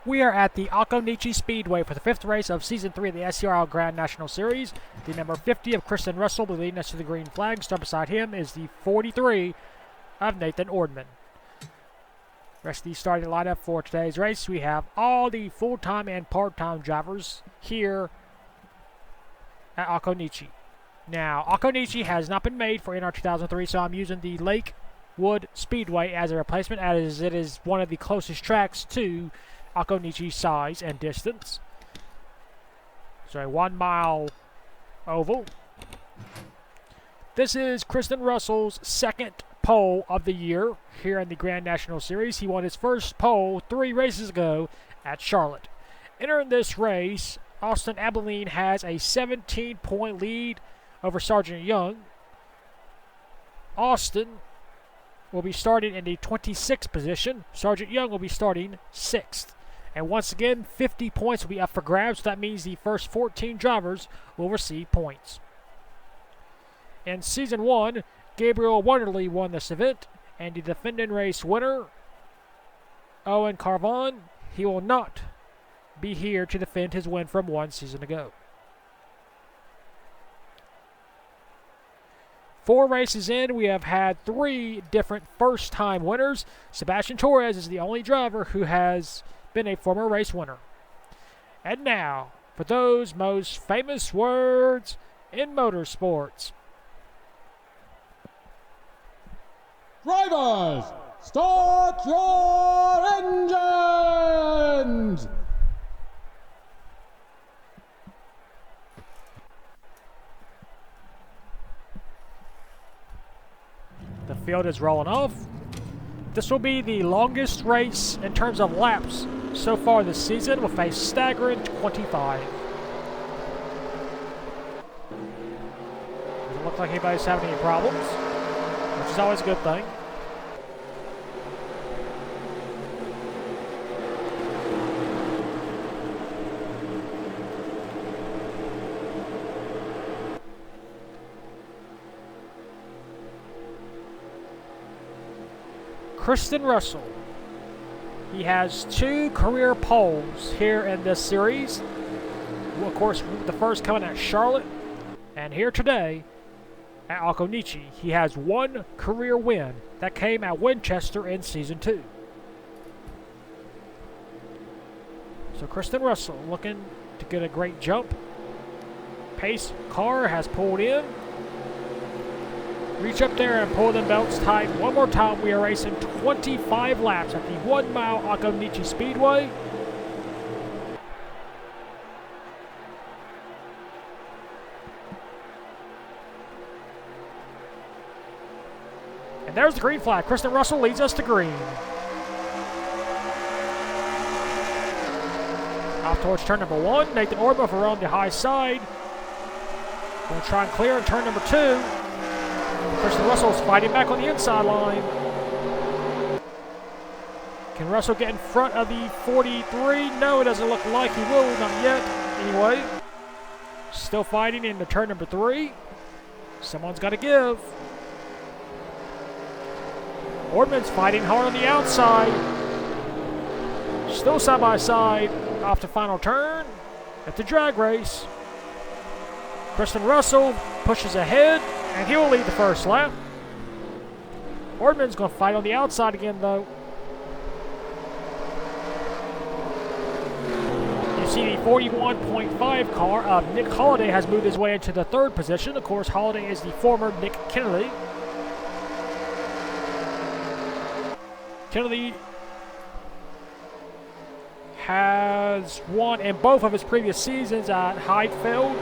We are at the Occoneechee Speedway for the 5th race of Season 3 of the SCRL Grand National Series. The number 50 of Kristen Russell will be leading us to the green flag. Start beside him is the 43 of Nathan Ordman. Rest of the starting lineup for today's race. We have all the full-time and part-time drivers here at Occoneechee. Now, Occoneechee has not been made for NR 2003, so I'm using the Lakewood Speedway as a replacement, as it is one of the closest tracks to Occoneechee size and distance. So a 1 mile oval. This is Kristen Russell's second pole of the year here in the Grand National Series. He won his first pole 3 races ago at Charlotte. Entering this race, Austin Abilene has a 17-point lead over Sergeant Young. Austin will be starting in the 26th position. Sergeant Young will be starting 6th. And once again, 50 points will be up for grabs. So that means the first 14 drivers will receive points. In Season 1, Gabriel Wonderly won this event. And the defending race winner, Owen Carvon, he will not be here to defend his win from 1 season ago. 4 races in, we have had 3 different first-time winners. Sebastian Torres is the only driver who has been a former race winner. And now, for those most famous words in motorsports. Drivers, start your engines! The field is rolling off. This will be the longest race in terms of laps so far this season, with a staggering 25. Doesn't look like anybody's having any problems, which is always a good thing. Kristen Russell. He has 2 career poles here in this series. Well, of course, the first coming at Charlotte, and here today at Occoneechee. He has 1 career win that came at Winchester in Season 2. So Kristen Russell looking to get a great jump. Pace car has pulled in. Reach up there and pull the belts tight. One more time. We are racing 25 laps at the 1 mile Occoneechee Speedway. And there's the green flag. Kristen Russell leads us to green. Off towards turn number 1. Nathan Ordman around the high side. Going to try and clear in turn number 2. Kristen Russell's fighting back on the inside line. Can Russell get in front of the 43? No, it doesn't look like he will. Not yet. Anyway, still fighting into turn number 3. Someone's got to give. Ordman's fighting hard on the outside. Still side by side off the final turn at the drag race. Kristen Russell pushes ahead, and he will lead the first lap. Ordman's going to fight on the outside again, though. You see the 41.5 car of Nick Holliday has moved his way into the 3rd position. Of course, Holliday is the former Nick Kennedy. Kennedy has won in both of his previous seasons at Heidfeld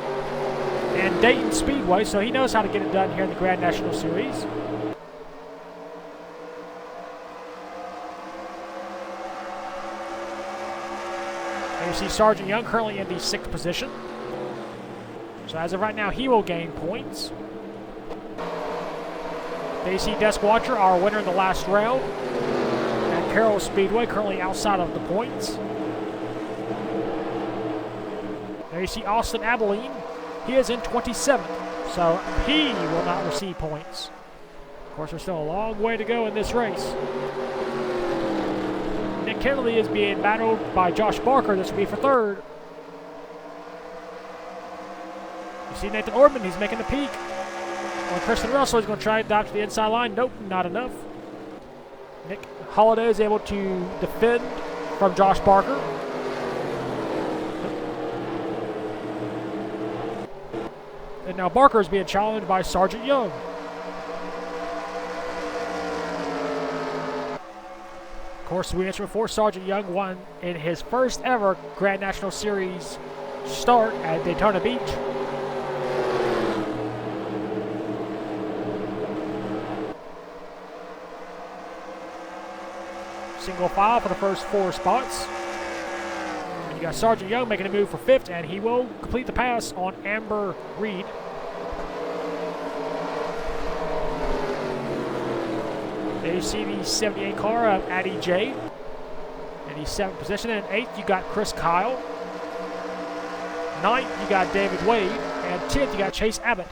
and Dayton Speedway, so he knows how to get it done here in the Grand National Series. And you see Sergeant Young currently in the 6th position. So as of right now, he will gain points. There you see Desk Watcher, our winner in the last round, at Carroll Speedway, currently outside of the points. There you see Austin Abilene. He is in 27th, so he will not receive points. Of course, there's still a long way to go in this race. Nick Kennedy is being battled by Josh Barker. This will be for third. You see Nathan Ortman, he's making a peek. On Kristen Russell, he's going to try to dodge the inside line. Nope, not enough. Nick Holiday is able to defend from Josh Barker. And now Barker is being challenged by Sergeant Young. Of course, we mentioned before, Sergeant Young won in his first ever Grand National Series start at Daytona Beach. Single file for the first 4 spots. And you got Sergeant Young making a move for 5th, and he will complete the pass on Amber Reed. There you see the 78 car of Addie J. In the 7th position. And 8th, you got Chris Kyle. 9th, you got David Wade. And 10th, you got Chase Abbott.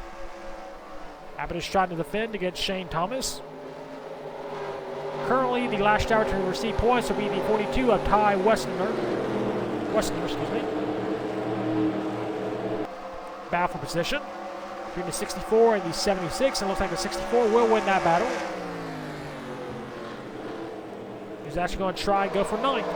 Abbott is trying to defend against Shane Thomas. Currently, the last driver to receive points will be the 42 of Ty Westerner. Battle for position between the 64 and the 76. And it looks like the 64 will win that battle. He's actually going to try and go for 9th.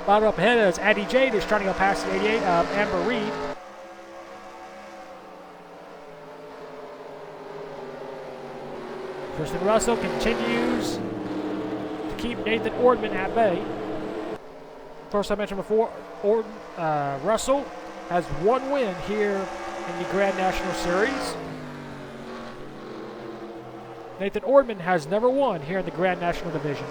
Bottom up ahead is Addie J. Who's trying to go past the 88 of Amber Reed. Kristen Russell continues to keep Nathan Ortman at bay. Of course, I mentioned before, Russell has 1 win here in the Grand National Series. Nathan Ortman has never won here in the Grand National Division.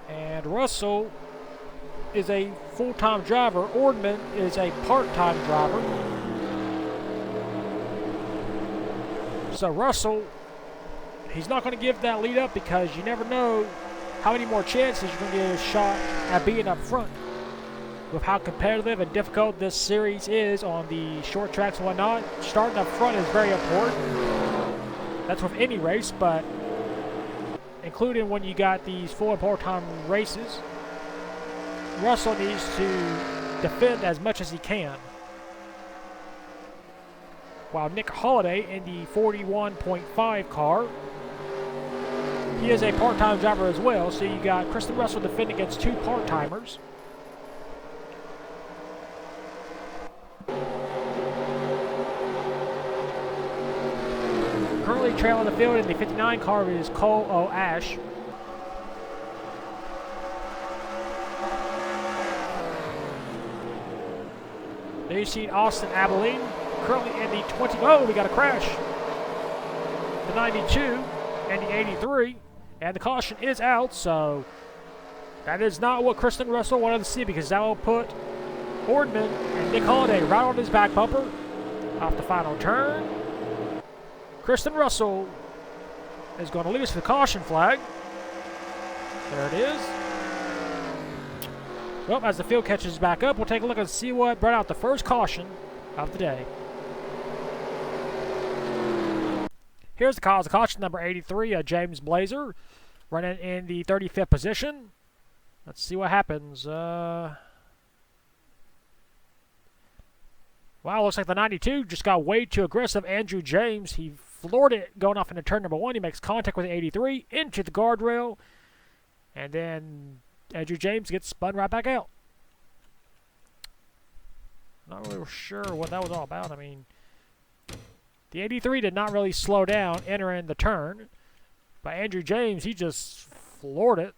And Russell is a full-time driver. Ortman is a part-time driver. So Russell, he's not going to give that lead up because you never know how many more chances you're going to get a shot at being up front. With how competitive and difficult this series is on the short tracks and whatnot, starting up front is very important. That's with any race, but including when you got these full and part-time races, Russell needs to defend as much as he can. While Nick Holiday in the 41.5 car, he is a part-time driver as well, so you got Kristen Russell defending against 2 part-timers. Currently trailing the field in the 59 car is Cole O'Ash. There you see Austin Abilene. Currently in the 20. Oh, we got a crash. The 92 and the 83. And the caution is out, so that is not what Kristen Russell wanted to see because that will put Ortman and Nick Holiday right on his back bumper. Off the final turn. Kristen Russell is going to lead us to the caution flag. There it is. Well, as the field catches back up, we'll take a look and see what brought out the first caution of the day. Here's the cause of caution, number 83, James Blazer, running in the 35th position. Let's see what happens. Wow, looks like the 92 just got way too aggressive. Andrew James, he floored it going off into turn number 1. He makes contact with the 83 into the guardrail. And then Andrew James gets spun right back out. Not really sure what that was all about. I mean, the 83 did not really slow down entering the turn. But Andrew James, he just floored it.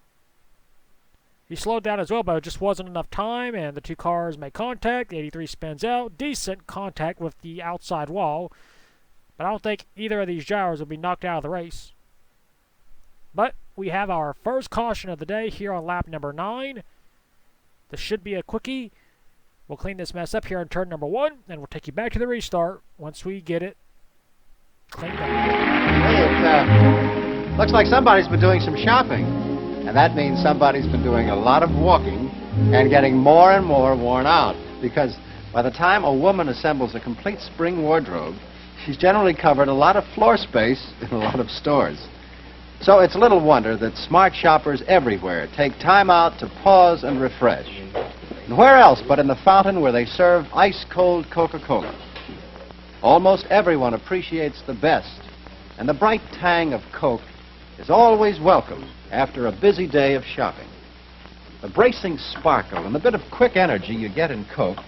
He slowed down as well, but it just wasn't enough time, and the 2 cars make contact. The 83 spins out. Decent contact with the outside wall. But I don't think either of these drivers will be knocked out of the race. But we have our first caution of the day here on lap number 9. This should be a quickie. We'll clean this mess up here on turn number 1, and we'll take you back to the restart once we get it cleaned up. Hey, it looks like somebody's been doing some shopping. And that means somebody's been doing a lot of walking and getting more and more worn out. Because by the time a woman assembles a complete spring wardrobe, she's generally covered a lot of floor space in a lot of stores. So it's little wonder that smart shoppers everywhere take time out to pause and refresh. And where else but in the fountain where they serve ice-cold Coca-Cola? Almost everyone appreciates the best, and the bright tang of Coke is always welcome after a busy day of shopping. The bracing sparkle and the bit of quick energy you get in Coke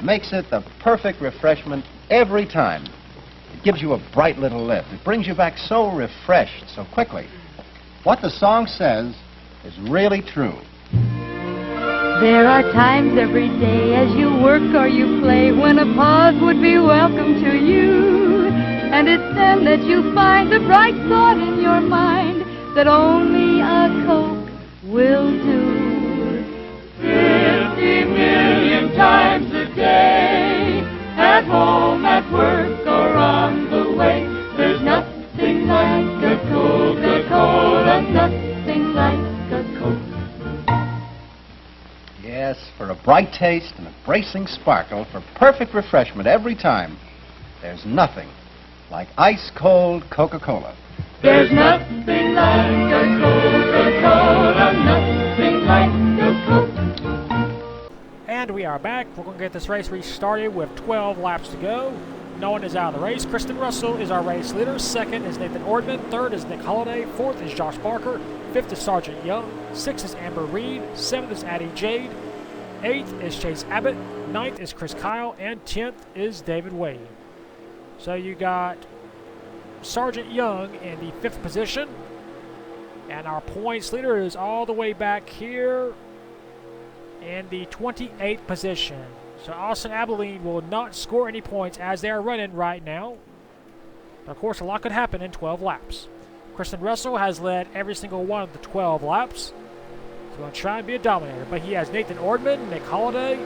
makes it the perfect refreshment every time. It gives you a bright little lift. It brings you back so refreshed so quickly. What the song says is really true. There are times every day as you work or you play when a pause would be welcome to you. And it's then that you find a bright thought in your mind that only a Coke will do. 50 million times a day, at home, at work, or on the way, there's nothing like a Coca-Cola, nothing like a Coke. Yes, for a bright taste and a bracing sparkle, for perfect refreshment every time, there's nothing like ice-cold Coca-Cola. There's nothing like a Coca-Cola, nothing like a Coke. And we are back. We're going to get this race restarted with 12 laps to go. No one is out of the race. Kristen Russell is our race leader. Second is Nathan Ordman. Third is Nick Holliday. Fourth is Josh Barker. Fifth is Sergeant Young. Sixth is Amber Reed. Seventh is Addie Jade. Eighth is Chase Abbott. Ninth is Chris Kyle. And 10th is David Wade. So you got Sergeant Young in the 5th position. And our points leader is all the way back here in the 28th position. So Austin Abilene will not score any points as they are running right now. But of course, a lot could happen in 12 laps. Kristen Russell has led every single one of the 12 laps. He's going to try and be a dominator. But he has Nathan Ordman, Nick Holliday,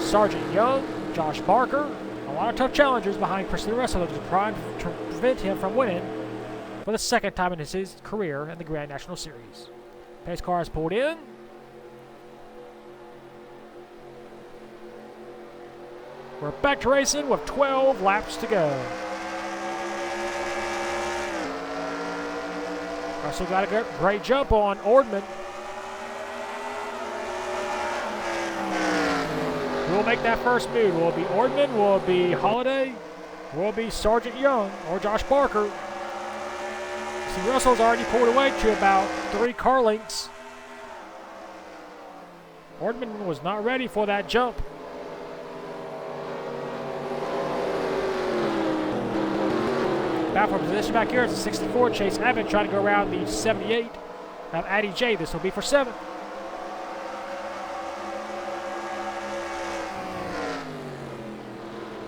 Sergeant Young, Josh Barker. A lot of tough challengers behind Kristen Russell to try and prevent him from winning for the second time in his career in the Grand National Series. Pace car is pulled in. We're back to racing with 12 laps to go. Russell got a great jump on Ordman. Who will make that first move? Will it be Ordman? Will it be Holliday? Will it be Sergeant Young or Josh Barker? See, Russell's already pulled away to about 3 car lengths. Ordman was not ready for that jump. Back for position back here is the 64. Chase Abbott trying to go around the 78 of Addie J. This will be for 7th.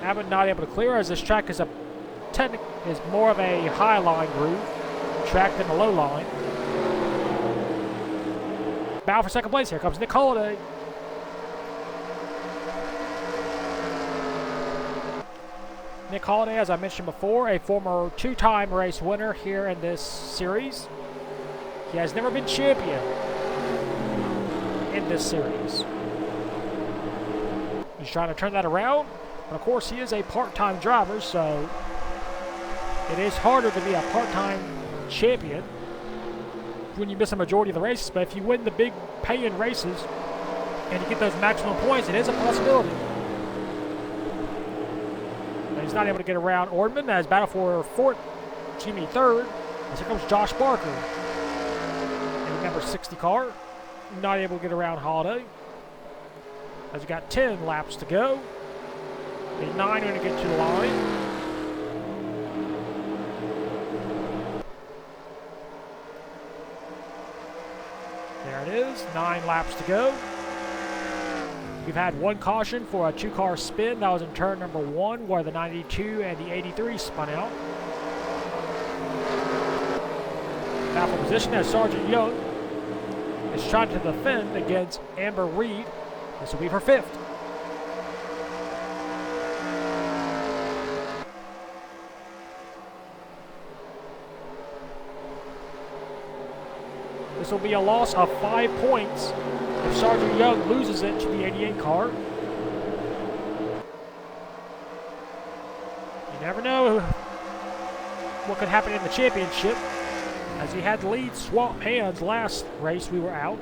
Abbott not able to clear as this track is more of a high line groove track than a low line. Bow for second place. Here comes Nick Holliday. Nick Holliday, as I mentioned before, a former 2-time race winner here in this series. He has never been champion in this series. He's trying to turn that around, but of course he is a part-time driver, so it is harder to be a part-time champion when you miss a majority of the races. But if you win the big pay-in races and you get those maximum points, it is a possibility. He's not able to get around Ordman as battle for third. As here comes Josh Barker. And the number 60 car. Not able to get around Holliday. As we got 10 laps to go. The 9 going to get to the line. There it is. 9 laps to go. We've had 1 caution for a 2-car spin. That was in turn number 1 where the 92 and the 83 spun out. Now for position as Sergeant Young is trying to defend against Amber Reed. This will be for 5th. This will be a loss of 5 points if Sergeant Young loses it to the 88 car. You never know what could happen in the championship, as he had the lead swap hands last race we were out.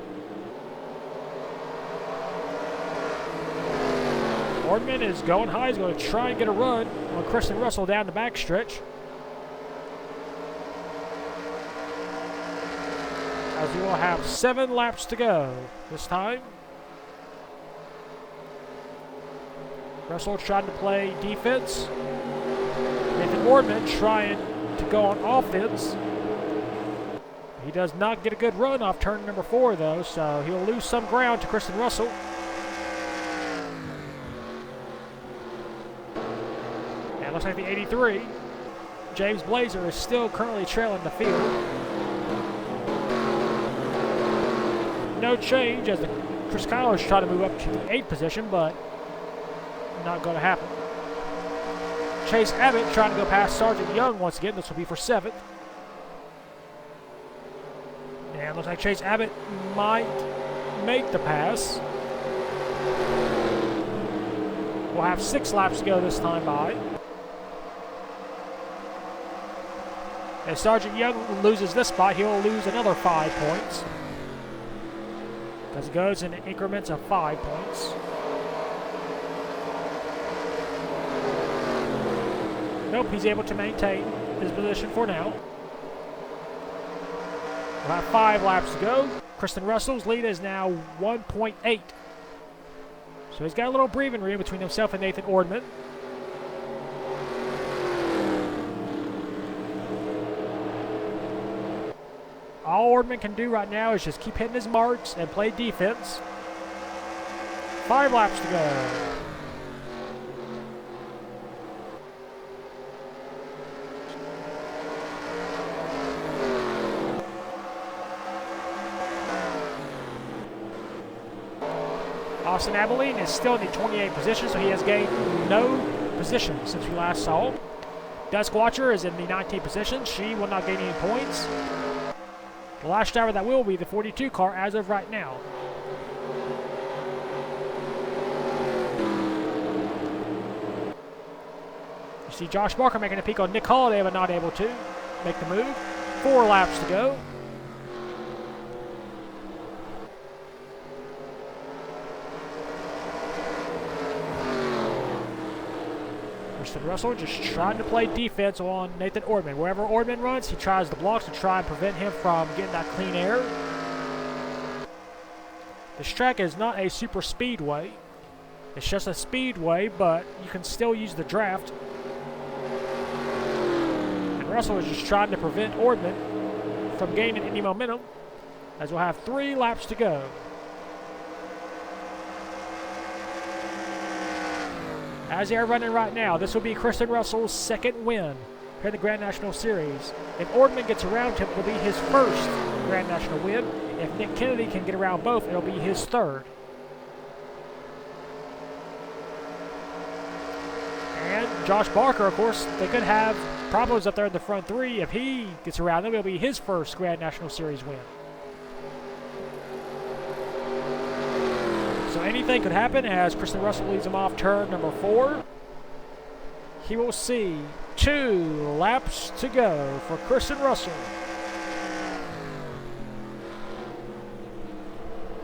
Boardman is going high. He's going to try and get a run on Kristen Russell down the backstretch. As we will have 7 laps to go this time. Russell trying to play defense. Nathan Boardman trying to go on offense. He does not get a good run off turn number 4, though, so he'll lose some ground to Kristen Russell. And it looks like the 83, James Blazer, is still currently trailing the field. No change as Chris Kyler is trying to move up to the 8th position, but not going to happen. Chase Abbott trying to go past Sergeant Young once again. This will be for 7th. And looks like Chase Abbott might make the pass. We'll have 6 laps to go this time by. If Sergeant Young loses this spot, he'll lose another 5 points, as it goes in increments of 5 points. Nope, he's able to maintain his position for now. We'll have 5 laps to go. Kristen Russell's lead is now 1.8. So he's got a little breathing room between himself and Nathan Ordman. All Ordman can do right now is just keep hitting his marks and play defense. 5 laps to go. Austin Abilene is still in the 28th position, so he has gained no position since we last saw him. Dusk Watcher is in the 19th position. She will not gain any points. The last driver that will be the 42 car as of right now. You see Josh Barker making a peek on Nick Holliday, but not able to make the move. 4 laps to go. Kristen Russell just trying to play defense on Nathan Ordman. Wherever Ordman runs, he tries the blocks to try and prevent him from getting that clean air. This track is not a super speedway. It's just a speedway, but you can still use the draft. And Russell is just trying to prevent Ordman from gaining any momentum, as we'll have 3 laps to go. As they are running right now, this will be Kristen Russell's 2nd win here in the Grand National Series. If Ordman gets around him, it'll be his 1st Grand National win. If Nick Kennedy can get around both, it'll be his 3rd. And Josh Barker, of course, they could have problems up there in the front 3. If he gets around them, it'll be his 1st Grand National Series win. So anything could happen as Kristen Russell leads him off turn number 4. He will see 2 laps to go for Kristen Russell.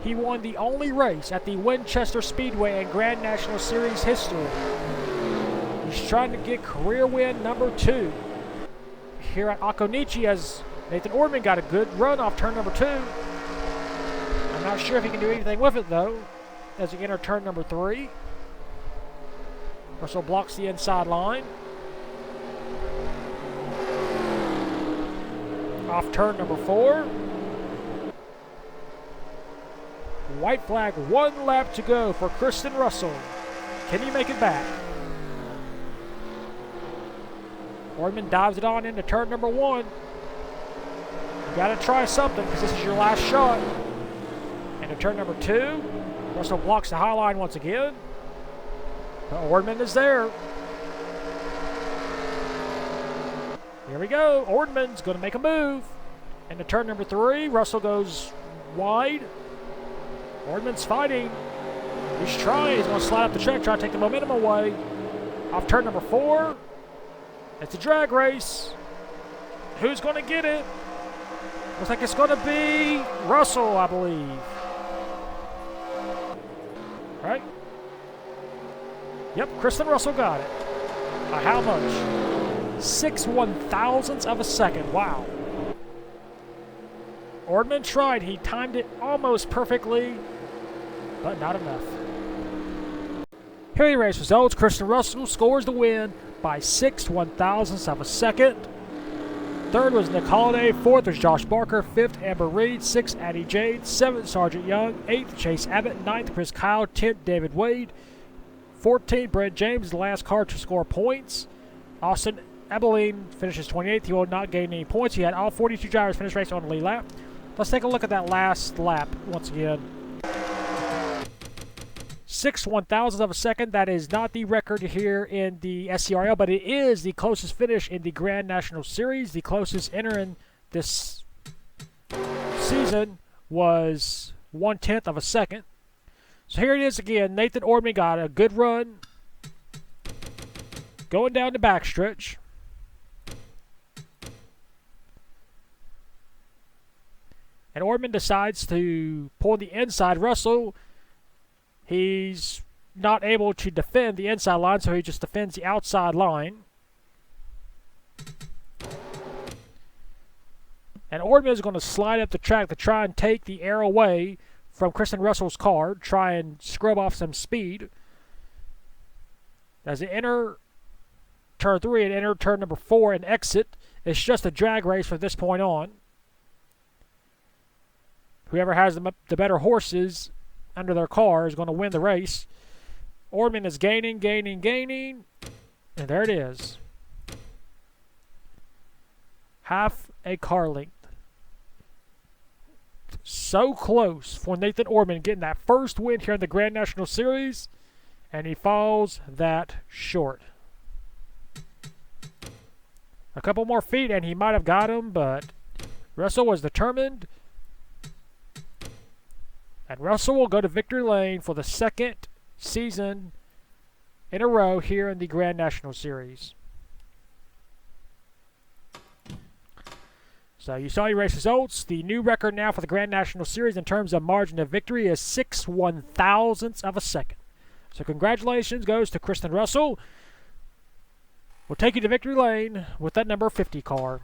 He won the only race at the Winchester Speedway in Grand National Series history. He's trying to get career win number 2 here at Occoneechee, as Nathan Ordman got a good run off turn number 2. I'm not sure if he can do anything with it, though, as we enter turn number 3. Russell blocks the inside line. Off turn number 4. White flag, 1 lap to go for Kristen Russell. Can he make it back? Ordman dives it on into turn number 1. You gotta try something, because this is your last shot. Into turn number 2. Russell blocks the high line once again. But Ordman is there. Here we go. Ordman's going to make a move. Into turn number 3, Russell goes wide. Boardman's fighting. He's trying. He's going to slide up the track, try to take the momentum away. Off turn number 4. It's a drag race. Who's going to get it? Looks like it's going to be Russell, I believe. Right? Yep, Kristen Russell got it. By how much? 6 1,000ths of a second. Wow. Ordman tried. He timed it almost perfectly, but not enough. Here are the race results. Kristen Russell scores the win by 6 1,000ths of a second. Third was Nick Holliday. Fourth was Josh Barker. Fifth, Amber Reed. Sixth, Addie Jade. Seventh, Sergeant Young. Eighth, Chase Abbott. Ninth, Chris Kyle. 10th, David Wade. 14th, Brett James, the last car to score points. Austin Abilene finishes 28th. He will not gain any points. He had all 42 drivers finish race on the lead lap. Let's take a look at that last lap once again. 6 1,000ths of a second. That is not the record here in the SCRL, but it is the closest finish in the Grand National Series. The closest entering this season was 1/10 of a second. So here it is again. Nathan Ordman got a good run going down the backstretch. And Ordman decides to pull the inside. Russell, he's not able to defend the inside line, so he just defends the outside line. And Ordman is going to slide up the track to try and take the air away from Kristen Russell's car, try and scrub off some speed. As they enter turn 3 and enter turn number 4 and exit, it's just a drag race from this point on. Whoever has the better horses under their car is going to win the race. Ordman is gaining, and there it is. Half a car length. So close for Nathan Ordman getting that first win here in the Grand National Series, and he falls that short. A couple more feet and he might have got him, but Russell was determined. And Russell will go to victory lane for the second season in a row here in the Grand National Series. So you saw your race results. The new record now for the Grand National Series in terms of margin of victory is 6 1,000ths of a second. So congratulations goes to Kristen Russell. We'll take you to victory lane with that number 50 car.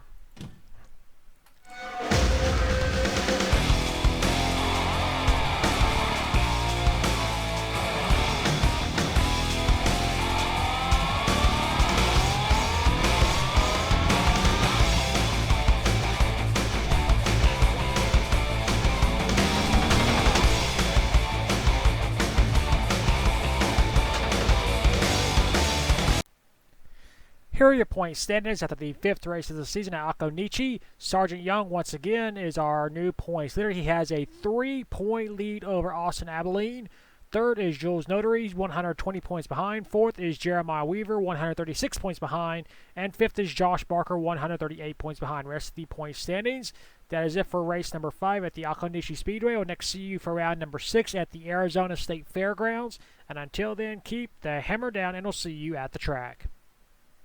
Here are your point standings after the 5th race of the season at Occoneechee. Sergeant Young, once again, is our new points leader. He has a 3-point lead over Austin Abilene. Third is Jules Notary, 120 points behind. Fourth is Jeremiah Weaver, 136 points behind. And fifth is Josh Barker, 138 points behind. Rest of the point standings. That is it for race number 5 at the Occoneechee Speedway. We'll next see you for round number 6 at the Arizona State Fairgrounds. And until then, keep the hammer down, and we'll see you at the track.